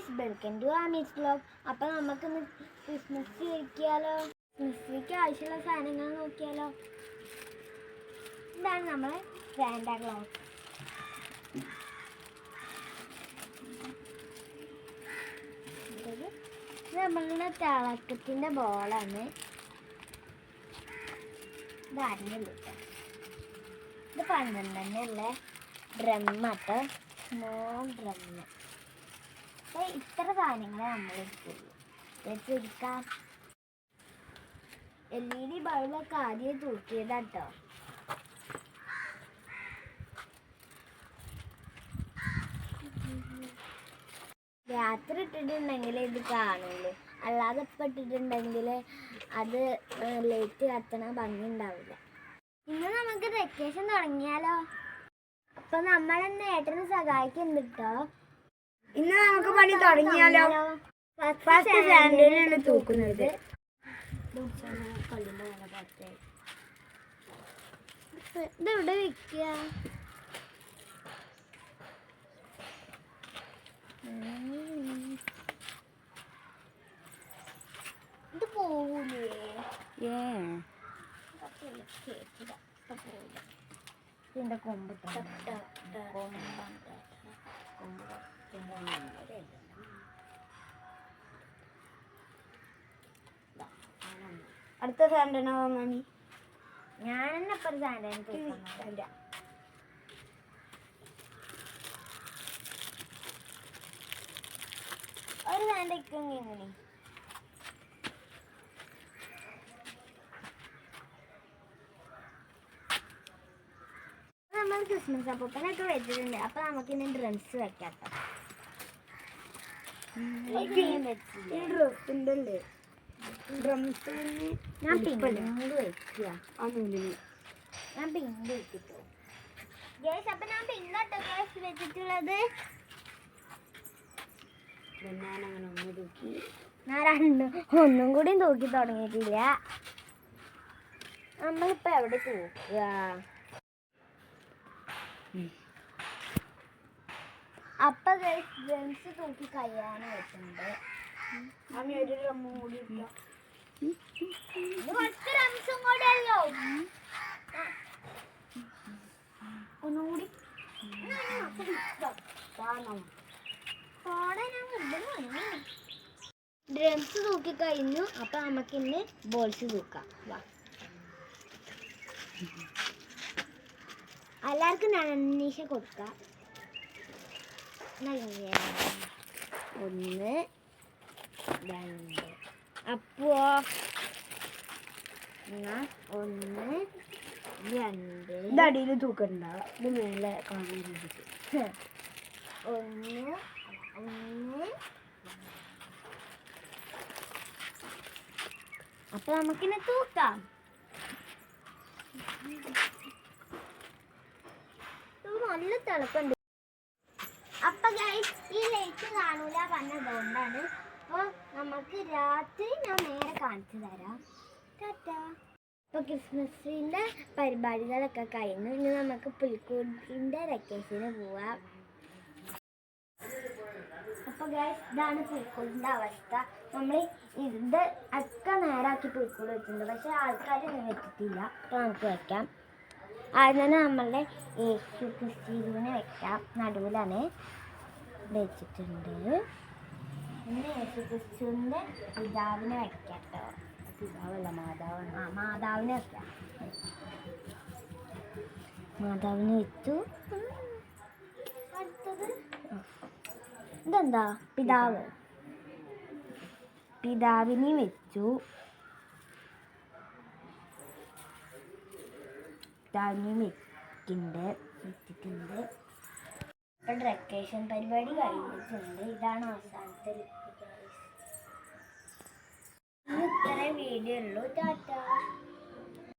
Guys welcome to ആമീസ് vlog. അപ്പോൾ നമുക്കിന്ന് ക്രിസ്മസ് ട്രീ വയ്ക്കാലോ. ക്രിസ്മസ് ട്രീക്ക് ആവശ്യമുള്ള സാധനങ്ങൾ നോക്കിയാലോ. ഇതാണ് നമ്മളെ സാന്റാക്ലോസ്. ഇത് നമ്മളുടെ തിളക്കത്തിൻ്റെ ബോളാണ്. ഇത് അറിഞ്ഞില്ല, ഇത് 12 അല്ലേ ഡ്രമ്മാട്ടോ, സ്മോൾ ഡ്രമ്മ്. അപ്പോൾ ഇത്ര സാധനങ്ങളെ നമ്മൾ എടുക്കാം. LED ബൾബൊക്കെ ആദ്യം തൂക്കിയതാട്ടോ. രാത്രി ഇട്ടിട്ടുണ്ടെങ്കിൽ ഇത് കാണുള്ളൂ, അല്ലാതെ ഇപ്പം ഇട്ടിട്ടുണ്ടെങ്കിൽ അത് ലൈറ്റ് കത്തണ ഭംഗി ഉണ്ടാവില്ല. ഇന്ന് നമുക്ക് വെക്കേഷൻ തുടങ്ങിയാലോ. അപ്പൊ നമ്മളെന്ന് ഏട്ടന് സഹായിക്കുന്നുണ്ടോ. ഇന്ന് നമുക്ക് പണി തുടങ്ങിയാലോ. ഫസ്റ്റ് സാൻഡിലാണ് തൂക്കുന്നത്. ഇതെവിടെ വെക്കുക? ഇത് പോവൂലേ? ഇതിന്റെ കൊമ്പ് അടുത്ത സാൻഡനോ മണി? ഞാൻ തന്നെ ഇപ്പൊ ഒരു സാൻഡന തൂക്കുന്നില്ല. ഒരു സാൻഡയ്ക്കും ഇങ്ങനെ നമ്മൾ ക്രിസ്മസ് അപ്പൂപ്പനൊക്കെ വെച്ചിട്ടുണ്ട്. അപ്പൊ നമുക്ക് ഇനി ഡ്രംസ് വെക്കാം. ഞാൻ പിങ്ക് വെക്കുക. ഞാൻ പിങ്ക് വെച്ചിട്ടു ഗേസ്. അപ്പൊ ഞാൻ പിങ്കട്ടോ ഗേസ് വെച്ചിട്ടുള്ളത്. ഞാൻ ഒന്നും കൂടി തൂക്കി തുടങ്ങിയിട്ടില്ല. നമ്മളിപ്പോ എവിടെ തൂക്കുക? അപ്പൊ ഡ്രംസ് തൂക്കി കഴിയാനും വെച്ചിട്ടുണ്ട്. ഒരു ഡ്രമ്മും കൂടി കുറച്ച് ഡ്രംസും കൂടെ അല്ലോ. ഒന്നുകൂടി ഡ്രംസ് തൂക്കി കഴിഞ്ഞു. അപ്പൊ നമുക്ക് ഇന്ന് ബോൾസ് തൂക്കാം. എല്ലാവർക്കും നനീഷ കൊടുക്കാം. 1 2 അപ്പോ 1 2 ഇതടിയിൽ തൂക്കണ്ട, ഇത് മേലെ കാണാൻ 1 അപ്പൊ നമുക്കിനെ തൂക്കാം. നല്ല തിളക്കുണ്ട്. അപ്പൊ ഗൈസ് ഈ ലൈറ്റ് കാണൂല പറഞ്ഞതുകൊണ്ടാണ്. അപ്പൊ നമുക്ക് രാത്രി ഞാൻ നേരെ കാണിച്ചു തരാം. ടാറ്റാ. അപ്പൊ ക്രിസ്മസിന്റെ പരിപാടികളൊക്കെ കഴിഞ്ഞു. ഇനി നമുക്ക് പുൽക്കൂടിന്റെ വെക്കേഷന് പോവാം. അപ്പൊ ഗൈസ് ഇതാണ് പുൽക്കൂടിന്റെ അവസ്ഥ. നമ്മൾ ഇത് ഒക്കെ നേരാക്കി പുൽക്കൂട് വെച്ചിട്ടുണ്ട്, പക്ഷെ ആൾക്കാരൊന്നും വെച്ചിട്ടില്ല. അപ്പൊ നമുക്ക് വെക്കാം. ആദ്യം തന്നെ നമ്മളുടെ യേശു ക്രിസ്തുവിനെ വെക്കാം. നടുവിലാണ് വെച്ചിട്ടുണ്ട്. പിന്നെ യേശു ക്രിസ്തുവിൻ്റെ പിതാവിനെ വെക്കാം കേട്ടോ. പിതാവല്ല, മാതാവാണ്. മാതാവിനെ വെക്കാം. മാതാവിനെ വെച്ചു. അടുത്തത് ഇതെന്താ? പിതാവ്. പിതാവിനെ വെച്ചു. വെച്ചിട്ടുണ്ട്. ഇപ്പം ഡെക്കറേഷൻ പരിപാടി കഴിഞ്ഞിട്ടുണ്ട്. ഇതാണ് അവസാനത്തെ ലുക്ക്. ഇത്രയും വീഡിയോ ഉള്ളൂ. ടാറ്റാ.